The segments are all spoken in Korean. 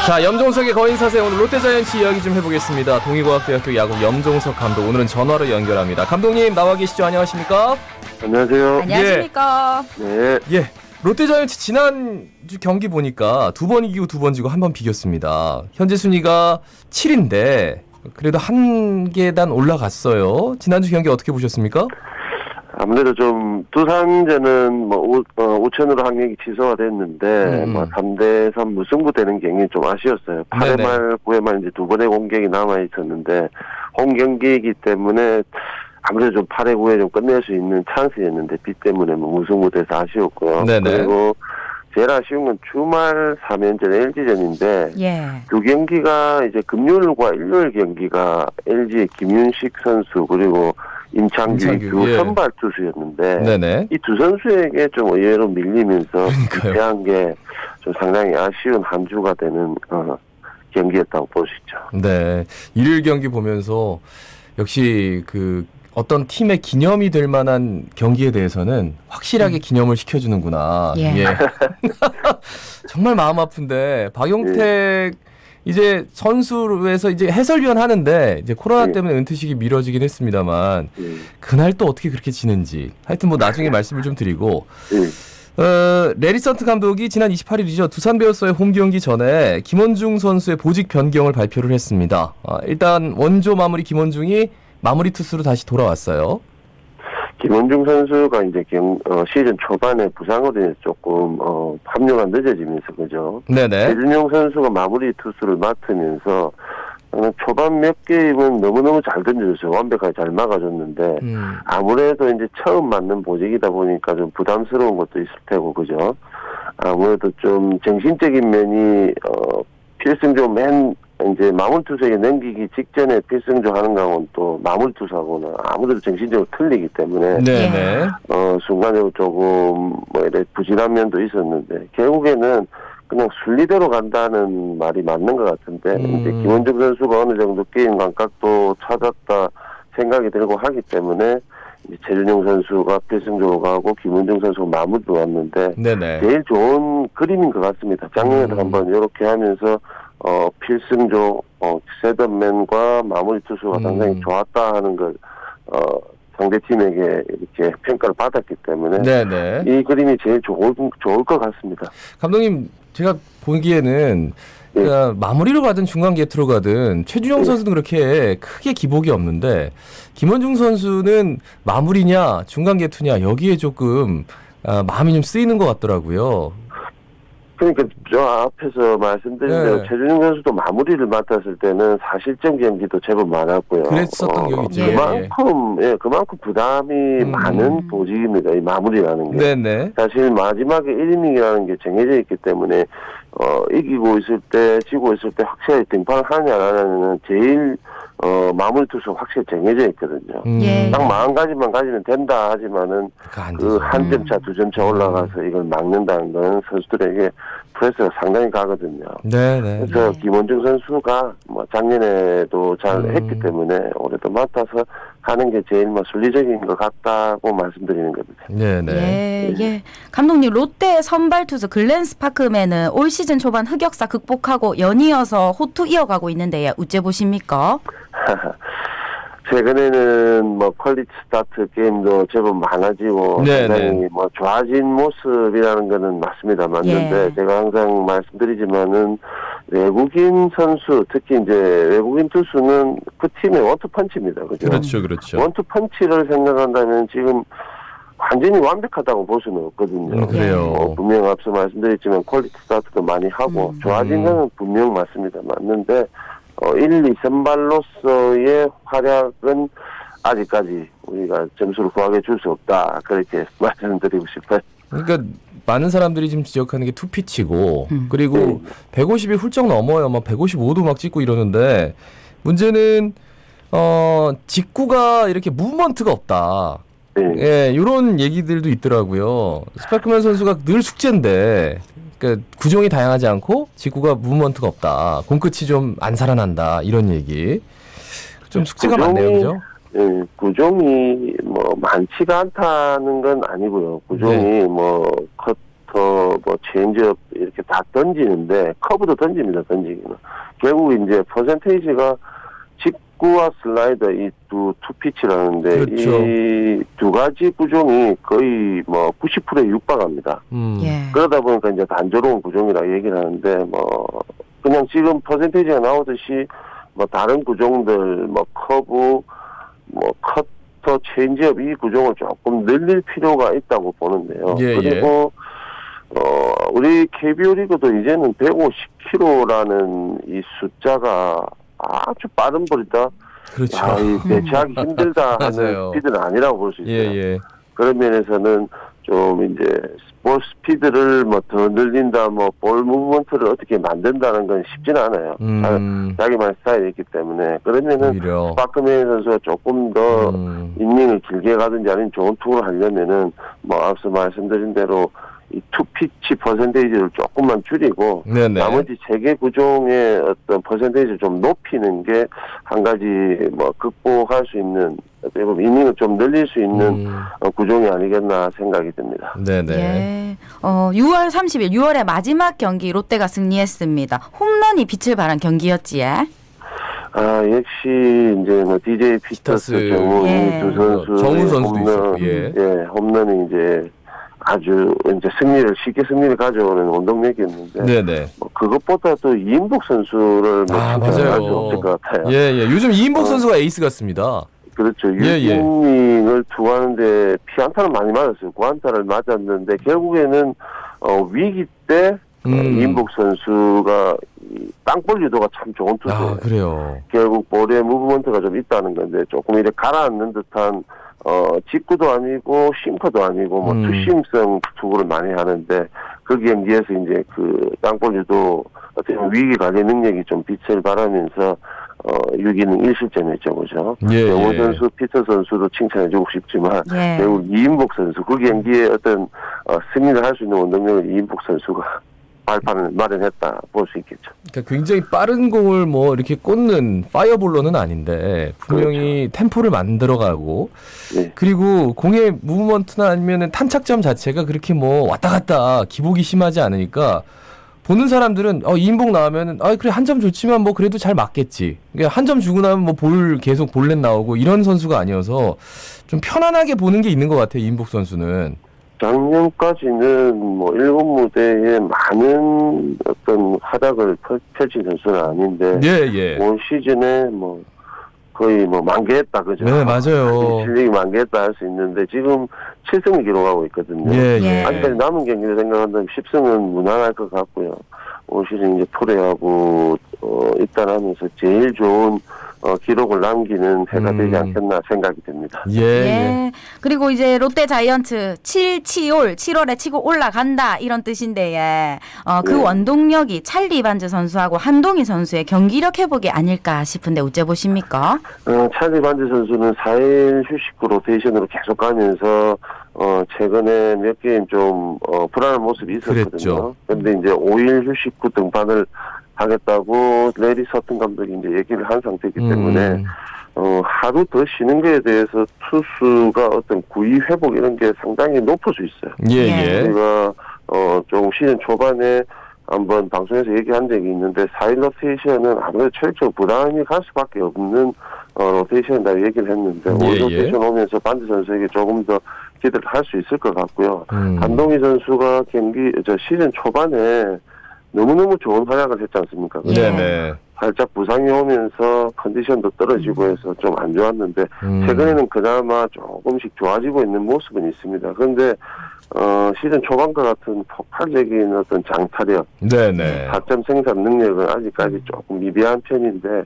자, 염종석의 거인사세 오늘 롯데자이언츠 이야기 좀 해보겠습니다. 동의고학대학교 야구 염종석 감독 오늘은 전화로 연결합니다. 감독님 나와 계시죠? 안녕하십니까? 안녕하세요. 안녕하십니까? 네. 예. 롯데자이언츠 지난주 경기 보니까 2번 이기고 2번 지고 1번 비겼습니다. 현재 순위가 7인데 그래도 한 계단 올라갔어요. 지난주 경기 어떻게 보셨습니까? 아무래도 좀 두산전은 오천으로 한 경기 취소가 됐는데 3대3 무승부 되는 경기 좀 아쉬웠어요. 8회 말 9회 말 이제 두 번의 공격이 남아 있었는데 홈 경기이기 때문에 아무래도 좀 8회 9회 좀 끝낼 수 있는 찬스였는데 비 때문에 무승부 돼서 아쉬웠고요. 네네. 그리고 제일 아쉬운 건 주말 3연전 LG전인데 두 경기가 이제 금요일과 일요일 경기가 LG의 김윤식 선수 그리고 임창규 두 선발 투수였는데 이 두 선수에게 좀 의외로 밀리면서 비대한 게 좀 상당히 아쉬운 한 주가 되는 경기였다고 볼 수 있죠. 네, 일요일 경기 보면서 역시 그 어떤 팀의 기념이 될 만한 경기에 대해서는 확실하게 기념을 시켜주는구나. 예. 정말 마음 아픈데 박용택 이제 선수에서 이제 해설위원 하는데 이제 코로나 때문에 은퇴식이 미뤄지긴 했습니다만 그날 또 어떻게 그렇게 지는지 하여튼 뭐 나중에 말씀을 좀 드리고 레리 선트 감독이 지난 28일이죠. 두산 베어스의 홈 경기 전에 김원중 선수의 보직 변경을 발표를 했습니다. 일단 원조 마무리 김원중이 마무리 투수로 다시 돌아왔어요. 김원중 선수가 이제 시즌 초반에 부상으로 인해서 조금 합류가 늦어지면서 그죠. 네네. 배준용 선수가 마무리 투수를 맡으면서 초반 몇 게임은 너무너무 잘 던져줬어요. 완벽하게 잘 막아줬는데 아무래도 이제 처음 맞는 보직이다 보니까 좀 부담스러운 것도 있을 테고 그죠. 아무래도 좀 정신적인 면이 필승조 이제 마무리투수에게 넘기기 직전에 필승조 하는 거하고는 또 마무리투수하고는 아무래도 정신적으로 틀리기 때문에 순간적으로 조금 이래 부진한 면도 있었는데 결국에는 그냥 순리대로 간다는 말이 맞는 것 같은데 이제 김원중 선수가 어느 정도 게임 감각도 찾았다 생각이 들고 하기 때문에 이제 최준용 선수가 필승조로 가고 김원중 선수가 마무리로 왔는데 제일 좋은 그림인 것 같습니다. 작년에도 한번 이렇게 하면서 필승조 세덤맨과 마무리 투수가 상당히 좋았다 하는 걸 상대팀에게 이렇게 평가를 받았기 때문에 이 그림이 제일 좋을 것 같습니다. 감독님 제가 보기에는 마무리로 가든 중간 게트로 가든 최준용 선수는 그렇게 크게 기복이 없는데 김원중 선수는 마무리냐 중간 게트냐 여기에 조금 마음이 좀 쓰이는 것 같더라고요. 그러니까 저 앞에서 말씀드린 대로 최준용 선수도 마무리를 맡았을 때는 4실점 경기도 제법 많았고요. 그랬었던 경기죠. 그만큼 부담이 많은 보직입니다. 이 마무리라는 게. 사실 마지막에 1이닝이라는 게 정해져 있기 때문에 이기고 있을 때, 지고 있을 때 확실하게 등판을 하느냐 안 하느냐는 제일 마무리 투수 확실히 정해져 있거든요. 딱 마음가짐만 가지면 된다 하지만은 그 한 점 차, 두 점 차 올라가서 이걸 막는다는 건 선수들에게 프레스가 상당히 가거든요. 그래서 김원중 선수가 작년에도 잘 했기 때문에 올해도 맡아서 하는 게 제일 순리적인 것 같다고 말씀드리는 겁니다. 감독님 롯데 선발 투수 글렌 스파크맨은 올 시즌 초반 흑역사 극복하고 연이어서 호투 이어가고 있는데 어째 보십니까? 최근에는 퀄리티 스타트 게임도 제법 많아지고 상당히 좋아진 모습이라는 거는 맞습니다. 맞는데 제가 항상 말씀드리지만은 외국인 선수 특히 이제 외국인 투수는 그 팀의 원투펀치입니다. 그죠? 그렇죠. 원투펀치를 생각한다면 지금 완전히 완벽하다고 볼 수는 없거든요. 그래요. 분명 앞서 말씀드렸지만 퀄리티 스타트도 많이 하고 좋아진 거는 분명 맞습니다. 맞는데 1, 2 선발로서의 활약은 아직까지 우리가 점수를 후하게 줄 수 없다. 그렇게 말씀드리고 싶어요. 그러니까 많은 사람들이 지금 지적하는 게 투피치고 그리고 150이 훌쩍 넘어요. 155도 막 찍고 이러는데 문제는 직구가 이렇게 무브먼트가 없다. 이런 얘기들도 있더라고요. 스파크맨 선수가 늘 숙제인데 그러니까 구종이 다양하지 않고 직구가 무브먼트가 없다. 공끝이 좀 안 살아난다. 이런 얘기. 좀 숙제가 많네요. 그죠? 구종이 많지가 않다는 건 아니고요. 구종이 커터, 뭐 체인지업 이렇게 다 던지는데 커브도 던집니다. 던지기는. 결국 이제 퍼센테이지가 직구와 슬라이더 이 투피치라는데 그렇죠. 이 두 가지 구종이 거의 뭐 90%에 육박합니다. 예. 그러다 보니까 이제 단조로운 구종이라 얘기를 하는데 뭐 그냥 지금 퍼센테이지가 나오듯이 뭐 다른 구종들 뭐 커브 뭐 커터 체인지업 이 구종을 조금 늘릴 필요가 있다고 보는데요. 예, 그리고 우리 KBO 리그도 이제는 150km라는 이 숫자가 아주 빠른 볼이다. 그렇죠. 야, 이 대체하기 힘들다 하는 맞아요. 스피드는 아니라고 볼 수 있어요. 예. 그런 면에서는 좀 이제 볼 스피드를 뭐 더 늘린다, 뭐 볼 무브먼트를 어떻게 만든다는 건 쉽지는 않아요. 자기만 스타일이 있기 때문에 그러면은 오히려. 스파크맨 선수가 조금 더 이닝을 길게 가든지 아니면 좋은 투구를 하려면은 뭐 앞서 말씀드린 대로 이 투피치 퍼센테이지를 조금만 줄이고 네네. 나머지 세 개 구종의 어떤 퍼센테이지를 좀 높이는 게 한 가지 뭐 극복할 수 있는 어떻게 보면 이닝을 좀 늘릴 수 있는 구종이 아니겠나 생각이 듭니다. 네네. 예. 6월 30일 6월의 마지막 경기 롯데가 승리했습니다. 홈런이 빛을 발한 경기였지. 역시 이제 뭐 DJ 피터스 정우 예. 두 선수 정우 선수도 있었고, 홈런이 이제 아주 이제 쉽게 승리를 가져오는 원동력이었는데 네네. 뭐 그것보다 또 이인복 선수를 맞아요. 아주 없을 것 같아요. 요즘 이인복 선수가 에이스 같습니다. 그렇죠. 유진닝을 투하는데 피안타를 많이 맞았어요. 구안타를 맞았는데 결국에는 위기 때 이인복 선수가 땅볼 유도가 참 좋은 투수예요. 그래요. 결국 볼의 무브먼트가 좀 있다는 건데 조금 이렇게 가라앉는 듯한 직구도 아니고 싱커도 아니고 뭐 투심성 투구를 많이 하는데 그 경기에서 이제 그 땅볼 유도 어떻게 보면 위기 관리 능력이 좀 빛을 발하면서 6이닝 1실점했죠, 그죠? 영호 선수, 피터 선수도 칭찬해주고 싶지만 결국 이인복 선수 그 경기에 어떤 승리를 할 수 있는 원동력을 이인복 선수가 발판을 마련했다 볼 수 있겠죠. 그러니까 굉장히 빠른 공을 뭐 이렇게 꽂는 파이어볼러는 아닌데 분명히 템포를 만들어가고 그리고 공의 무브먼트나 아니면은 탄착점 자체가 그렇게 뭐 왔다 갔다 기복이 심하지 않으니까 보는 사람들은 이인복 나오면은 그래 한 점 좋지만 뭐 그래도 잘 맞겠지. 그러니까 한 점 주고 나면 뭐 계속 볼넷 나오고 이런 선수가 아니어서 좀 편안하게 보는 게 있는 것 같아요. 이인복 선수는. 작년까지는 뭐 일본 무대에 많은 어떤 활약을 펼친 선수는 아닌데 올 시즌에 뭐 거의 뭐 만개했다 그죠? 네, 맞아요. 실력이 만개했다 할 수 있는데 지금 7승을 기록하고 있거든요. 아직까지 남은 경기를 생각한다면 10승은 무난할 것 같고요. 올 시즌 이제 프로야구 입단하면서 제일 좋은 기록을 남기는 해가 되지 않겠나 생각이 듭니다. 그리고 이제 롯데 자이언츠 7월에 치고 올라간다 이런 뜻인데 그 원동력이 찰리 반즈 선수하고 한동희 선수의 경기력 회복이 아닐까 싶은데 어째 보십니까? 찰리 반즈 선수는 4일 휴식 후 로테이션으로 계속 가면서 최근에 몇 게임 좀 불안한 모습이 있었거든요. 그런데 이제 5일 휴식 후 등판을 하겠다고 레리 서튼 감독이 이제 얘기를 한 상태이기 때문에 하루 더 쉬는 거에 대해서 투수가 어떤 구위 회복 이런 게 상당히 높을 수 있어요. 우리가 좀 시즌 초반에 한번 방송에서 얘기한 적이 있는데 4일 로테이션은 아무래도 철저히 부담이 갈 수밖에 없는 로테이션이라고 얘기를 했는데 올 로테이션 오면서 반드 선수에게 조금 더 기대를 할 수 있을 것 같고요. 한동희 선수가 시즌 초반에 너무너무 좋은 활약을 했지 않습니까? 살짝 부상이 오면서 컨디션도 떨어지고 해서 좀 안 좋았는데 최근에는 그나마 조금씩 좋아지고 있는 모습은 있습니다. 그런데 시즌 초반과 같은 폭발적인 어떤 장타력, 타점 생산 능력은 아직까지 조금 미비한 편인데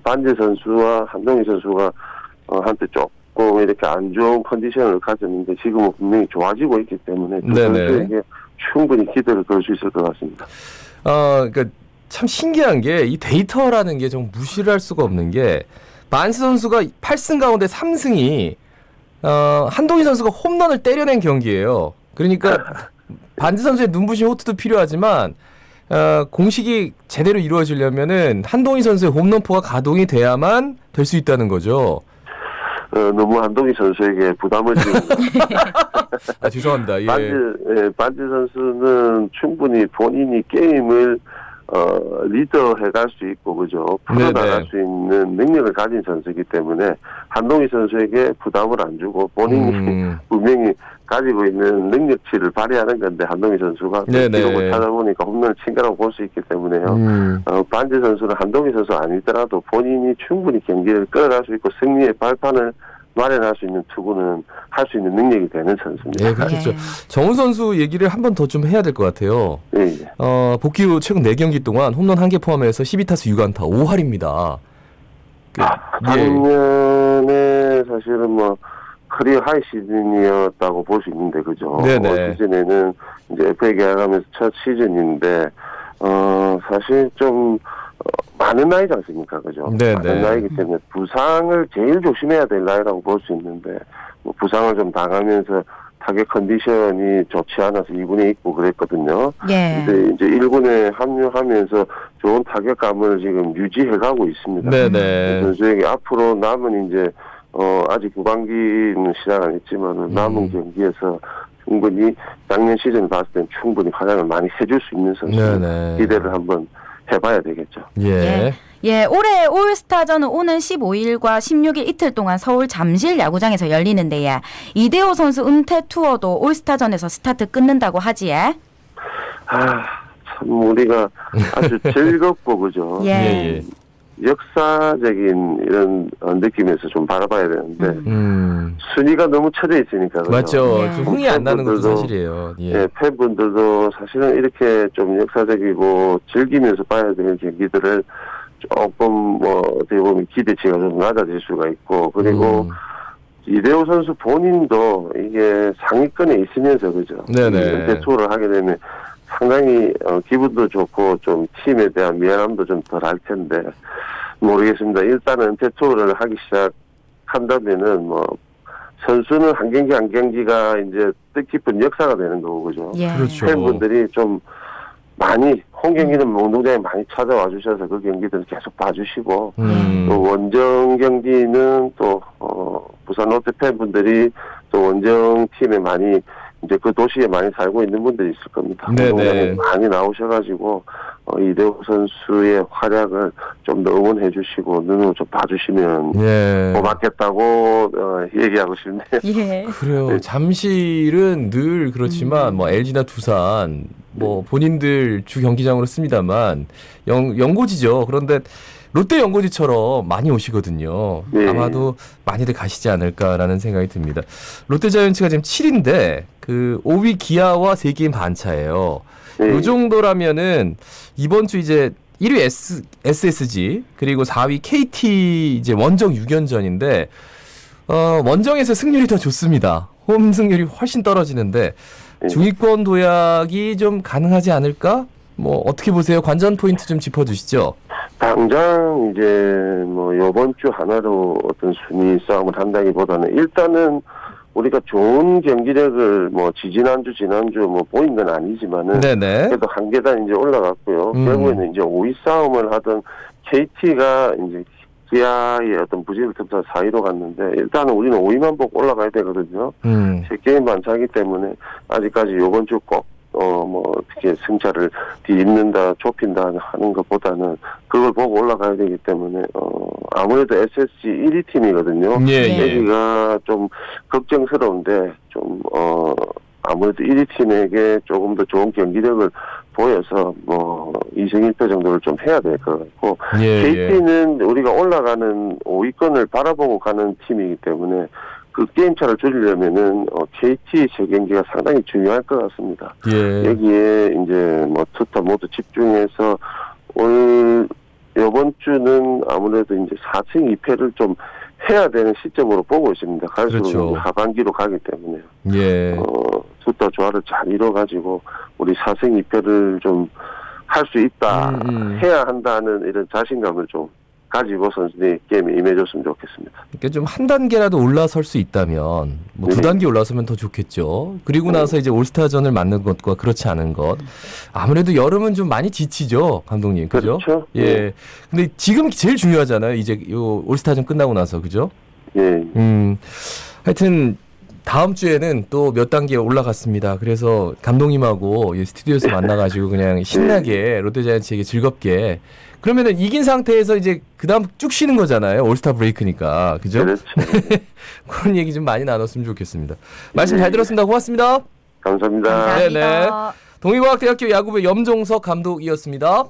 반지 선수와 한동희 선수가 한때 조금 이렇게 안 좋은 컨디션을 가졌는데 지금은 분명히 좋아지고 있기 때문에 두 선수에게 충분히 기대를 걸 수 있을 것 같습니다. 그러니까 참 신기한 게 이 데이터라는 게 좀 무시를 할 수가 없는 게 반스 선수가 8승 가운데 3승이 한동희 선수가 홈런을 때려낸 경기예요. 그러니까 반스 선수의 눈부신 호투도 필요하지만 공식이 제대로 이루어지려면은 한동희 선수의 홈런포가 가동이 돼야만 될 수 있다는 거죠. 너무 한동희 선수에게 부담을 주는 죄송합니다. 예. 반지 선수는 충분히 본인이 게임을 리더해 갈 수 있고, 그죠? 풀어나갈 수 있는 능력을 가진 선수이기 때문에 한동희 선수에게 부담을 안 주고 본인이 분명히 가지고 있는 능력치를 발휘하는 건데 한동희 선수가 기록을 찾아보니까 홈런을 친 거라고 볼 수 있기 때문에요. 반지 선수는 한동희 선수 아니더라도 본인이 충분히 경기를 끌어갈 수 있고 승리의 발판을 마련할 수 있는 투구는 할 수 있는 능력이 되는 선수입니다. 네, 그렇죠. 정훈 선수 얘기를 한 번 더 좀 해야 될 것 같아요. 네. 복귀 후 최근 4경기 동안 홈런 1개 포함해서 12타수 6안타 5할입니다. 작년에 사실은 뭐 커리어 하이 시즌이었다고 볼 수 있는데, 그죠? 올 시즌에는 이제 FA 계약하면서 첫 시즌인데, 사실 좀 많은 나이지 않습니까? 그죠? 많은 나이기 때문에 부상을 제일 조심해야 될 나이라고 볼 수 있는데, 뭐 부상을 좀 당하면서 타격 컨디션이 좋지 않아서 2군에 있고 그랬거든요. 근데 이제 1군에 합류하면서 좋은 타격감을 지금 유지해가고 있습니다. 선수에게 앞으로 남은 이제, 아직 후반기는 시작 안 했지만 남은 경기에서 충분히 작년 시즌 봤을 땐 충분히 활약을 많이 해줄 수 있는 선수 기대를 한번 해봐야 되겠죠. 올해 올스타전은 오는 15일과 16일 이틀 동안 서울 잠실 야구장에서 열리는데 이대호 선수 은퇴 투어도 올스타전에서 스타트 끊는다고 하지. 참 우리가 아주 즐겁고 그죠. 역사적인 이런 느낌에서 좀 바라봐야 되는데 순위가 너무 쳐져 있으니까 그죠? 맞죠. 좀 흥이 안 나는 것도 사실이에요. 팬분들도 사실은 이렇게 좀 역사적이고 즐기면서 봐야 되는 경기들을 조금 뭐 어떻게 보면 기대치가 좀 낮아질 수가 있고 그리고 이대호 선수 본인도 이게 상위권에 있으면서 그죠? 은퇴 투어를 하게 되면 상당히 기분도 좋고 좀 팀에 대한 미안함도 좀 덜 할 텐데 모르겠습니다. 일단은 은퇴 투어를 하기 시작한다면은 뭐 선수는 한 경기 한 경기가 이제 뜻깊은 역사가 되는 거고 그죠? 그렇죠. 팬분들이 좀 많이 홈 경기는 운동장에 많이 찾아와 주셔서 그 경기들을 계속 봐주시고 또 원정 경기는 또 부산 롯데 팬분들이 또 원정 팀에 많이 이제 그 도시에 많이 살고 있는 분들이 있을 겁니다. 운동장에 많이 나오셔가지고 이대호 선수의 활약을 좀 더 응원해 주시고 눈으로 좀 봐주시면 고맙겠다고 얘기하고 싶네요. 그래요. 잠실은 늘 그렇지만 뭐 LG나 두산 뭐 본인들 주 경기장으로 씁니다만 연고지죠. 그런데 롯데 연고지처럼 많이 오시거든요. 아마도 많이들 가시지 않을까라는 생각이 듭니다. 롯데 자이언츠가 지금 7인데 그 5위 기아와 3게임 반 차예요. 이 정도라면은 이번 주 이제 1위 SSG 그리고 4위 KT 이제 원정 6연전인데 원정에서 승률이 더 좋습니다. 홈 승률이 훨씬 떨어지는데 중위권 도약이 좀 가능하지 않을까? 뭐 어떻게 보세요? 관전 포인트 좀 짚어주시죠. 당장 이제 뭐 이번 주 하나로 어떤 순위 싸움을 한다기보다는 일단은 우리가 좋은 경기력을 뭐 지난주 뭐 보인 건 아니지만은 그래도 한 계단 이제 올라갔고요. 결국에는 이제 5위 싸움을 하던 KT가 이제 기아의 어떤 부진을 틈타 4위로 갔는데 일단은 우리는 5위만 보고 올라가야 되거든요. 3게임 반 차기 때문에 아직까지 이번 주 꼭 뭐 어떻게 승차를 뒤집는다 좁힌다 하는 것보다는 그걸 보고 올라가야 되기 때문에 아무래도 SSG 1위 팀이거든요. 여기가 좀 걱정스러운데 좀 아무래도 1위 팀에게 조금 더 좋은 경기력을 보여서 뭐 2승 1패 정도를 좀 해야 될 것 같고 KT는 우리가 올라가는 5위권을 바라보고 가는 팀이기 때문에 그 게임 차를 줄이려면은 KT 재경기가 상당히 중요할 것 같습니다. 여기에 이제 뭐 투타 모두 집중해서 이번 주는 아무래도 이제 4승 2패를 좀 해야 되는 시점으로 보고 있습니다. 갈수록 하반기로 가기 때문에요. 투타 조화를 잘 이뤄가지고 우리 4승 2패를 좀 할 수 있다, 해야 한다는 이런 자신감을 좀 가지고 선수들이 게임에 임해줬으면 좋겠습니다. 그러니까 좀 한 단계라도 올라설 수 있다면 뭐 2단계 올라서면 더 좋겠죠. 그리고 나서 이제 올스타전을 맞는 것과 그렇지 않은 것. 아무래도 여름은 좀 많이 지치죠, 감독님. 그죠? 그렇죠. 근데 지금 제일 중요하잖아요. 이제 요 올스타전 끝나고 나서. 그죠? 하여튼 다음 주에는 또 몇 단계 올라갔습니다. 그래서 감독님하고 스튜디오에서 만나가지고 그냥 신나게 롯데자이언츠에게 즐겁게. 그러면은 이긴 상태에서 이제 그 다음 쭉 쉬는 거잖아요. 올스타 브레이크니까. 그죠? 그렇죠. 그런 얘기 좀 많이 나눴으면 좋겠습니다. 말씀 잘 들었습니다. 고맙습니다. 감사합니다. 감사합니다. 네네. 동의과학대학교 야구부 염종석 감독이었습니다.